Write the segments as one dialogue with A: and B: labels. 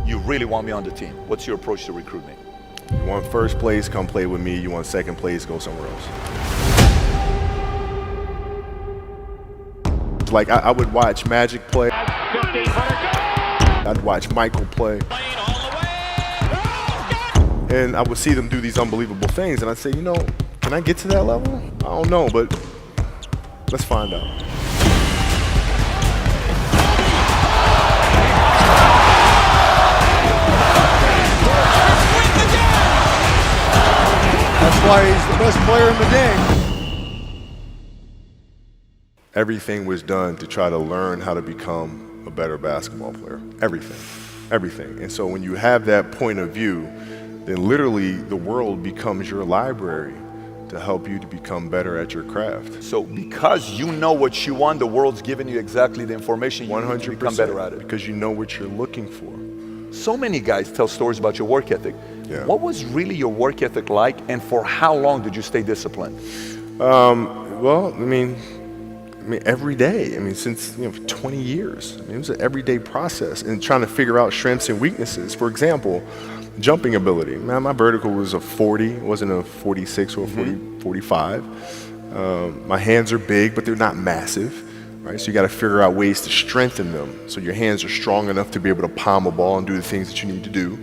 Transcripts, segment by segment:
A: you really want me on the team. What's your approach to recruiting?
B: You want first place, come play with me. You want second place, go somewhere else. Like I would watch Magic play. I'd watch Michael play. And I would see them do these unbelievable things, and I'd say, you know, can I get to that level? I don't know, but let's find out.
C: That's why he's the best player in the game.
B: Everything was done to try to learn how to become a better basketball player. Everything. And so when you have that point of view, then literally the world becomes your library to help you to become better at your craft.
A: So because you know what you want, the world's giving you exactly the information you need to become better at it.
B: Because you know what you're looking for.
A: So many guys tell stories about your work ethic.
B: Yeah.
A: What was really your work ethic like, and for how long did you stay disciplined?
B: Well, I mean, every day. I mean, since 20 years. I mean, it was an everyday process, and trying to figure out strengths and weaknesses. For example, jumping ability. Man, my vertical was a 40, it wasn't a 46 or a 45. My hands are big, but they're not massive. Right? So you got to figure out ways to strengthen them so your hands are strong enough to be able to palm a ball and do the things that you need to do.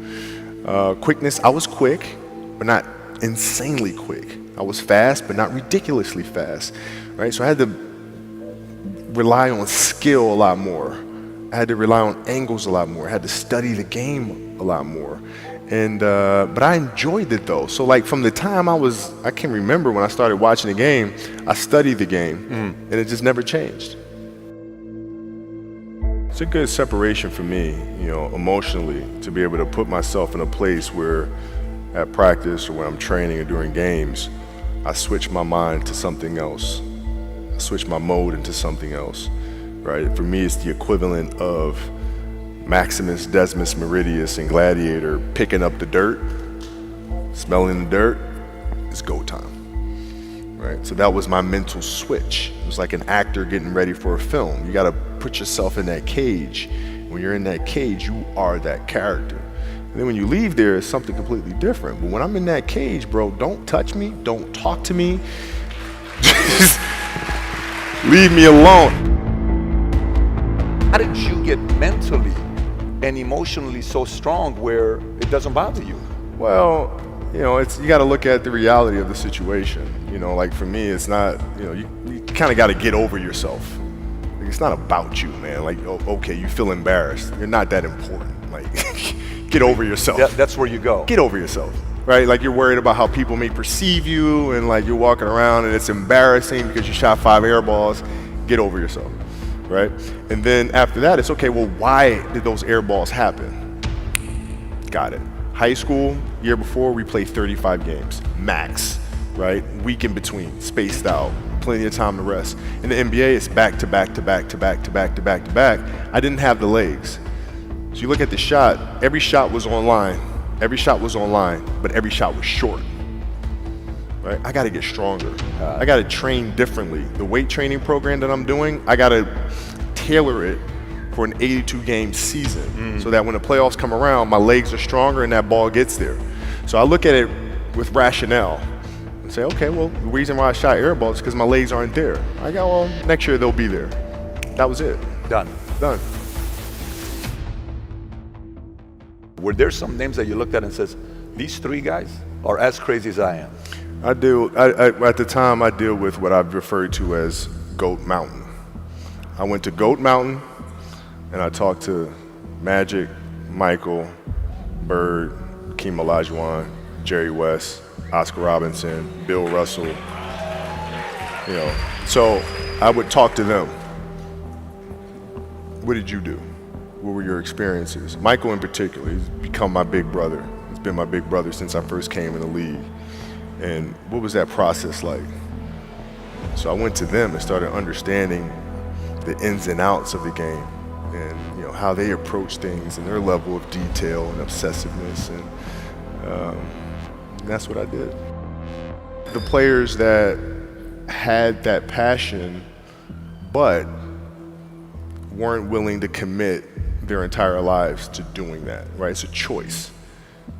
B: Quickness, I was quick, but not insanely quick. I was fast, but not ridiculously fast. Right? So I had to rely on skill a lot more. I had to rely on angles a lot more. I had to study the game a lot more. And but I enjoyed it though. So like from the time I can remember when I started watching the game, I studied the game, and it just never changed. It's a good separation for me, emotionally, to be able to put myself in a place where at practice or when I'm training or during games, I switch my mind to something else. I switch my mode into something else, right? For me, it's the equivalent of Maximus, Decimus, Meridius, and Gladiator picking up the dirt, smelling the dirt. It's go time, right? So that was my mental switch. It was like an actor getting ready for a film. You got to put yourself in that cage. When you're in that cage, you are that character. And then when you leave there, it's something completely different. But when I'm in that cage, bro, don't touch me, don't talk to me. Just leave me alone.
A: How did you get mentally and emotionally so strong where it doesn't bother you?
B: Well, you got to look at the reality of the situation. Like for me, it's not, you kind of got to get over yourself. Like, it's not about you, man. Like, okay, you feel embarrassed. You're not that important. Like, get over yourself.
A: That's where you go.
B: Get over yourself, right? Like you're worried about how people may perceive you, and like you're walking around and it's embarrassing because you shot 5 air balls. Get over yourself. Right? And then after that, it's okay, well, why did those air balls happen? Got it. High school, year before, we played 35 games, max, right? Week in between, spaced out, plenty of time to rest. In the NBA, it's back to back to back to back to back to back to back. I didn't have the legs. So you look at the shot, every shot was online, but every shot was short. Right? I got to get stronger. I got to train differently. The weight training program that I'm doing, I got to tailor it for an 82-game season so that when the playoffs come around, my legs are stronger and that ball gets there. So I look at it with rationale and say, okay, well, the reason why I shot air balls is because my legs aren't there. I go, well, next year they'll be there. That was it.
A: Done. Were there some names that you looked at and says, these 3 guys are as crazy as I am?
B: At the time, I deal with what I've referred to as Goat Mountain. I went to Goat Mountain, and I talked to Magic, Michael, Bird, Hakeem Olajuwon, Jerry West, Oscar Robinson, Bill Russell. So I would talk to them. What did you do? What were your experiences? Michael in particular, he's become my big brother. He's been my big brother since I first came in the league. And what was that process like? So I went to them and started understanding the ins and outs of the game, and how they approach things and their level of detail and obsessiveness, and that's what I did. The players that had that passion but weren't willing to commit their entire lives to doing that, right? It's a choice,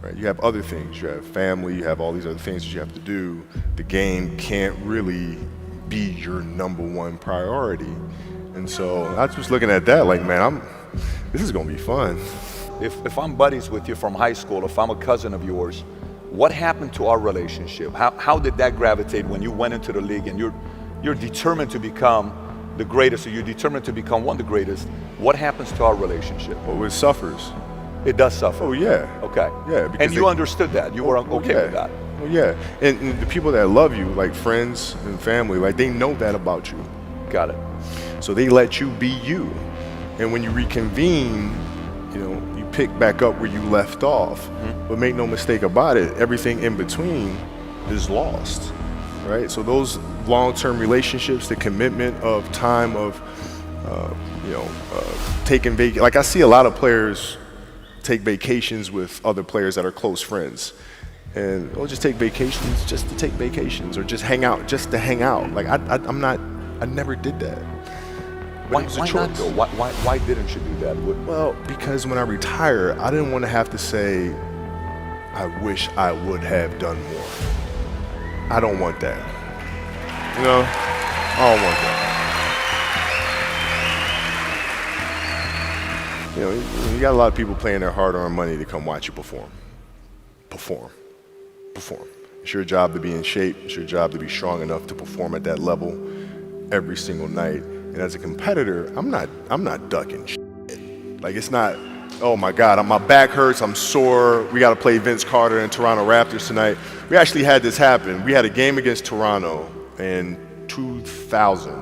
B: right? You have other things. You have family. You have all these other things that you have to do. The game can't really be your number one priority. And so I was looking at that like, man, this is going to be fun.
A: If I'm buddies with you from high school, if I'm a cousin of yours, what happened to our relationship? How did that gravitate when you went into the league and you're determined to become the greatest, or you're determined to become one of the greatest? What happens to our relationship?
B: Well, it suffers.
A: It does suffer.
B: Oh, yeah.
A: Okay.
B: Yeah.
A: And you understood that. You were okay
B: yeah.
A: with that.
B: Well, yeah. And the people that love you, like friends and family, like they know that about you.
A: Got it.
B: So they let you be you. And when you reconvene, you pick back up where you left off. Mm-hmm. But make no mistake about it, everything in between is lost, right? So those long-term relationships, the commitment of time of, taking vacation. Like I see a lot of players take vacations with other players that are close friends. And they'll just take vacations just to take vacations, or just hang out just to hang out. Like I never did that. But it was a
A: Why
B: choice.
A: not though? Why didn't you do that?
B: Well, because when I retire, I didn't want to have to say, I wish I would have done more. I don't want that. I don't want that. You got a lot of people paying their hard-earned money to come watch you perform. Perform. It's your job to be in shape. It's your job to be strong enough to perform at that level every single night. And as a competitor, I'm not ducking shit. Like, it's not, oh my God, my back hurts, I'm sore, we got to play Vince Carter and Toronto Raptors tonight. We actually had this happen. We had a game against Toronto in 2000,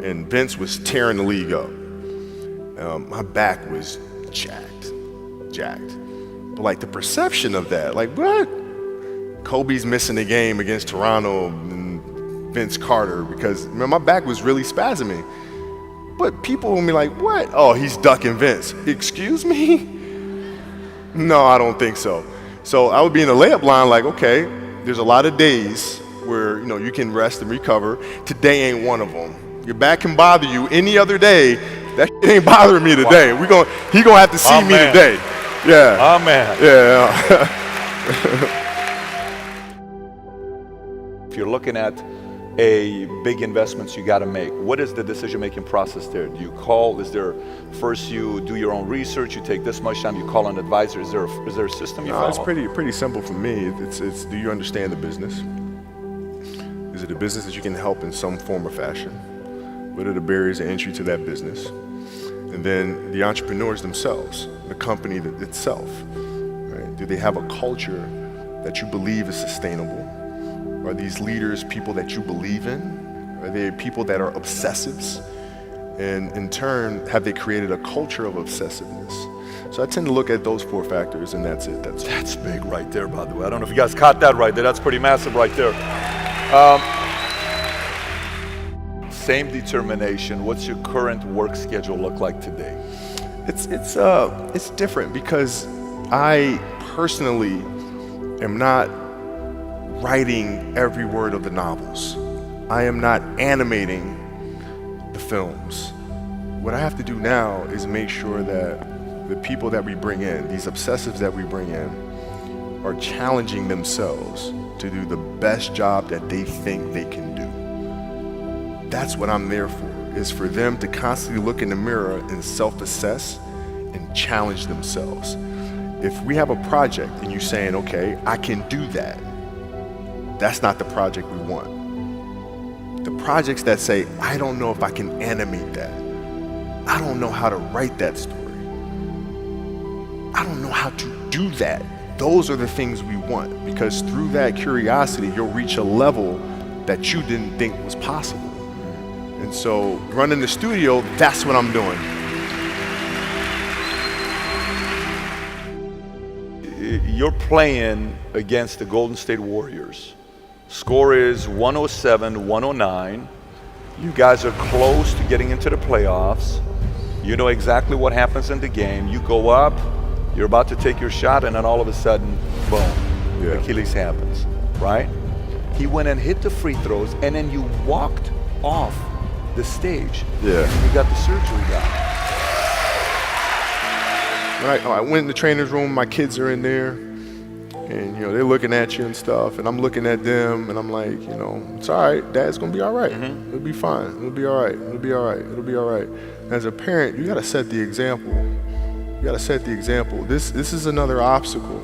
B: and Vince was tearing the league up. My back was jacked. But like the perception of that, like what? Kobe's missing the game against Toronto and Vince Carter because my back was really spasming. But people will be like, what? Oh, he's ducking Vince. Excuse me? No, I don't think so. So I would be in the layup line like, okay, there's a lot of days where you can rest and recover. Today ain't one of them. Your back can bother you any other day. That shit ain't bothering me today.
A: Wow.
B: He gonna have to see me today. Yeah.
A: Oh man.
B: Yeah.
A: If you're looking at a big investments you got to make, what is the decision-making process there? Do you call? Is there first you do your own research? You take this much time. You call an advisor. Is there a system you follow?
B: It's pretty simple for me. It's do you understand the business? Is it a business that you can help in some form or fashion? What are the barriers of entry to that business? And then the entrepreneurs themselves, the company itself, right? Do they have a culture that you believe is sustainable? Are these leaders people that you believe in? Are they people that are obsessives? And in turn, have they created a culture of obsessiveness? So I tend to look at those 4 factors, and that's it.
A: That's big right there, by the way. I don't know if you guys caught that right there. That's pretty massive right there. Same determination. What's your current work schedule look like today?
B: It's different because I personally am not writing every word of the novels. I am not animating the films. What I have to do now is make sure that the people that we bring in, these obsessives that we bring in, are challenging themselves to do the best job that they think they can do. That's what I'm there for, is for them to constantly look in the mirror and self-assess and challenge themselves. If we have a project and you're saying, okay, I can do that, that's not the project we want. The projects that say, I don't know if I can animate that. I don't know how to write that story. I don't know how to do that. Those are the things we want, because through that curiosity, you'll reach a level that you didn't think was possible. And so running the studio, that's what I'm doing.
A: You're playing against the Golden State Warriors. Score is 107-109. You guys are close to getting into the playoffs. You know exactly what happens in the game. You go up, you're about to take your shot, and then all of a sudden, boom, Achilles happens, right? He went and hit the free throws, and then you walked off the stage.
B: Yeah.
A: And you got the surgery done.
B: I went in the trainer's room, my kids are in there, and they're looking at you and stuff, and I'm looking at them, and I'm like, it's all right, Dad's gonna be all right. It'll be fine. It'll be all right. It'll be all right. It'll be all right. As a parent, you gotta set the example. You gotta set the example. This is another obstacle.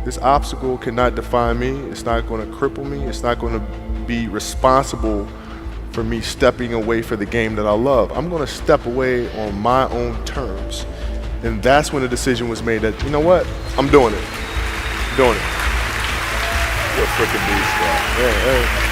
B: This obstacle cannot define me. It's not gonna cripple me. It's not gonna be responsible for me stepping away for the game that I love. I'm gonna step away on my own terms. And that's when the decision was made that, you know what, I'm doing it. I'm doing it.
A: You're a freaking beast, bro.
B: Yeah,